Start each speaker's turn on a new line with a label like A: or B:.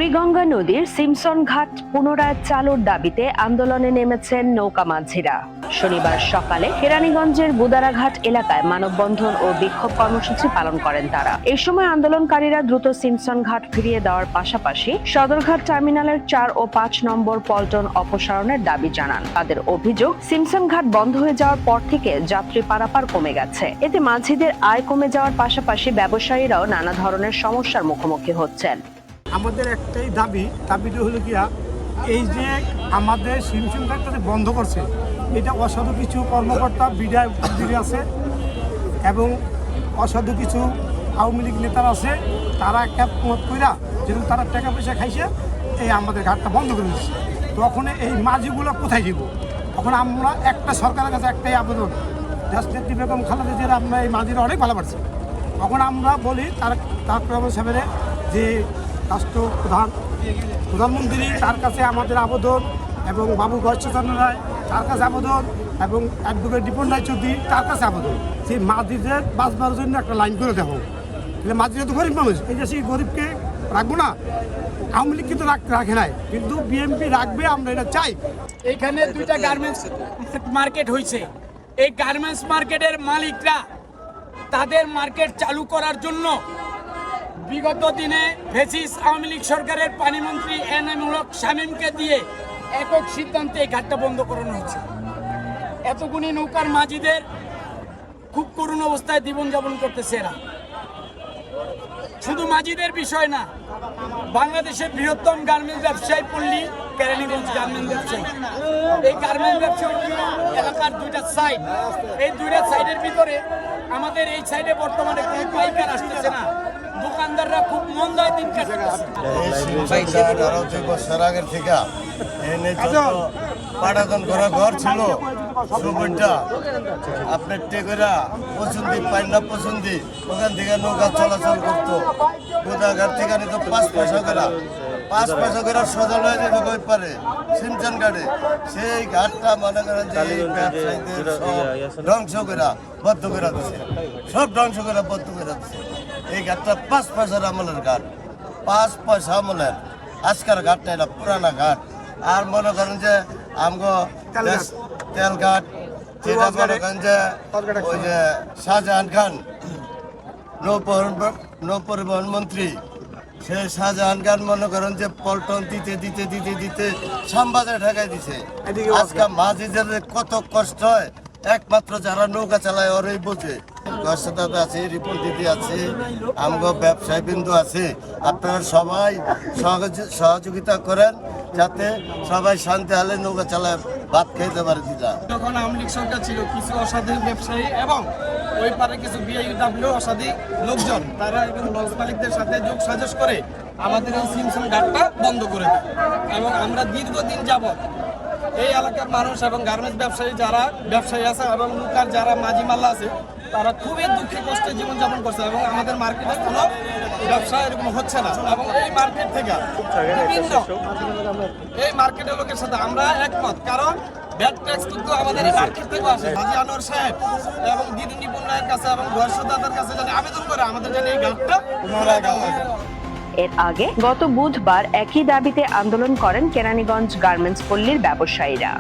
A: বুড়িগঙ্গা নদীর সিমসন ঘাট পুনরায় চালুর দাবিতে আন্দোলনে নেমেছেন নৌকা মাঝিরা। শনিবার সকালে কেরানীগঞ্জের বুদারাঘাট এলাকায় মানববন্ধন ও বিক্ষোভ কর্মসূচি পালন করেন তারা। এই সময় আন্দোলনকারীরা দ্রুত সিমসন ঘাট ফিরিয়ে দেওয়ার পাশাপাশি সদরঘাট টার্মিনালের 4 ও 5 নম্বর পল্টন অপসারণের দাবি জানান। তাদের অভিযোগ, সিমসন ঘাট বন্ধ হয়ে যাওয়ার পর থেকে যাত্রী পারাপার কমে গেছে। এতে মাঝিদের আয় কমে যাওয়ার পাশাপাশি ব্যবসায়ীরাও নানা ধরনের সমস্যার মুখোমুখি হচ্ছেন।
B: আমাদের একটাই দাবিটা হলো কি, এই যে আমাদের সিমসন ঘাটটা বন্ধ করছে, এটা অসাধু কিছু কর্মকর্তা বিধায়ক আছে এবং অসাধু কিছু আওয়ামী লীগ নেতারা আছে, তারা একটা মত কইরা যেহেতু তারা টাকা পয়সা খাইছে, এই আমাদের ঘাটটা বন্ধ করে দিচ্ছে। তখন এই মাঝিগুলো কোথায় যাব? তখন আমরা একটা সরকারের কাছে একটাই আবেদন, রাষ্ট্রপতি বেগম খালেদা জিয়া আমরা এই মাঝিরা অনেক ভালো পারছি। তখন আমরা বলি তার সাহেবের যে প্রধানমন্ত্রী, তার কাছে আমাদের আবেদন, এবং বাবু গয়েশ্বরচন্দ্র রায় তার কাছে আবেদন, এবং অ্যাডভোকেট দীপন রায় চৌধুরী তার কাছে আবেদন, যে মাঝিদের বাঁচবার জন্য একটা লাইন করে দেবো। তাহলে মাঝিরা তো গরিব মানুষ, এই যে সেই গরিবকে রাখবো না। আওয়ামী লীগ কিন্তু রাখে নাই, কিন্তু বিএনপি রাখবে, আমরা এটা চাই।
C: এখানে দুইটা গার্মেন্টস মার্কেট হয়েছে। এই গার্মেন্টস মার্কেটের মালিকরা তাদের মার্কেট চালু করার জন্য বিগত দিনে ফ্যাসিস্ট আওয়ামী লীগ সরকারের পানিমন্ত্রী এনামুল হক শামীমকে দিয়ে একক সিদ্ধান্তে এই ঘাটটা বন্ধ করানো হচ্ছে। এতগুলি নৌকার মাঝিদের খুব করুণ অবস্থায় জীবনযাপন করতেছে এরা। শুধু মাঝিদের বিষয় না, বাংলাদেশের বৃহত্তম গার্মেন্টস ব্যবসায়ী পল্লী কেরানীগঞ্জ গার্মেন্টস ব্যবসায়ী। এই গার্মেন্টস ব্যবসায়ী এলাকার দুইটা সাইড, এই দুইটা সাইডের ভিতরে আমাদের এই সাইডে বর্তমানে কোনো পাইকার আসতেছে না। দোকানদাররা খুব মন্দায় দিন কাটাচ্ছে।
D: আগের থেকে পাঠাতন করা ঘর ছিল, আপনার টেকেরা পছন্দি পাইনা পছন্দি, ওখান থেকে নৌকা চলাচল করতো। গোদাঘাট থেকে নিত 5 পয়সা করে, 5 পয়সা করে সোজা লয়ে যেত কই পারে সিমসন ঘাটে। সেই ঘাটটা মনে করেন যে ব্যবসায়ীদের সব ধ্বংস করে বদ্ধ করে দিচ্ছে, সব ধ্বংস করে বদ্ধ করে দিচ্ছে। এই ঘাটটা 5 পয়সার আমলের ঘাট, 5 পয়সা আমলের। আজকাল ঘাটটা এটা পুরানা ঘাট। আর মনে করেন যে আমগো তেল ঘাট, যেটা মনে করেন যে ওই যে শাহজাহান খান নৌপরিবহন মন্ত্রী, সে শাহজাহান খান মনে করেন যে পল্টন দিতে দিতে দিতে দিতে সাম্বাজে ঠেকাই দিছে। আজকে মাঝিদের কত কষ্ট হয় একমাত্র যারা নৌকা চালায় ওরাই বোঝে। গয়েশ্বরদাদা আছে, রিপন দিদি আছে, আমগো ব্যবসায়ী বিন্দু আছে। আপনারা সবাই সহযোগিতা করেন যাতে সবাই শান্তি হালে নৌকা চালায় ভাত খাইতে পারে। দিদা
E: যখন আওয়ামী লীগ সরকার ছিল, কিছু অসাধু ব্যবসায়ী এবং ওই পারে কিছু বিআইডব্লিউ অসাধু লোকজন, তারা এবং লঞ্চ মালিকদের সাথে যোগ সাজস করে আমাদের এই সিমসন ঘাটটা বন্ধ করে দেয়। এবং আমরা দীর্ঘদিন যাবৎ এই এলাকার মানুষ এবং গার্মেন্টস যারা ব্যবসায়ী আছে এবং নৌকার যারা মাঝি মাল্লা আছে, তারা খুবই দুঃখে কষ্টে জীবনযাপন করছে। এবং আমাদের মার্কেটে কোনো ব্যবসা এরকম হচ্ছে না। এবং এই মার্কেট থেকে বিভিন্ন এই মার্কেটের লোকের সাথে আমরা একমত, কারণ ব্যাড ট্যাক্স কিন্তু আমাদের এই মার্কেট থেকে আসে। হাজী আনোয়ার সাহেব এবং দিদি নিপুণ রায়ের কাছে এবং গয়েশ্বরদাদার কাছে যেন আবেদন করে আমাদের যেন এই ঘাটটা পুনরায় দেওয়া হয়।
A: এর আগে গত বুধবার একই দাবিতে আন্দোলন করেন কেরানীগঞ্জ গার্মেন্টস পল্লীর ব্যবসায়ীরা।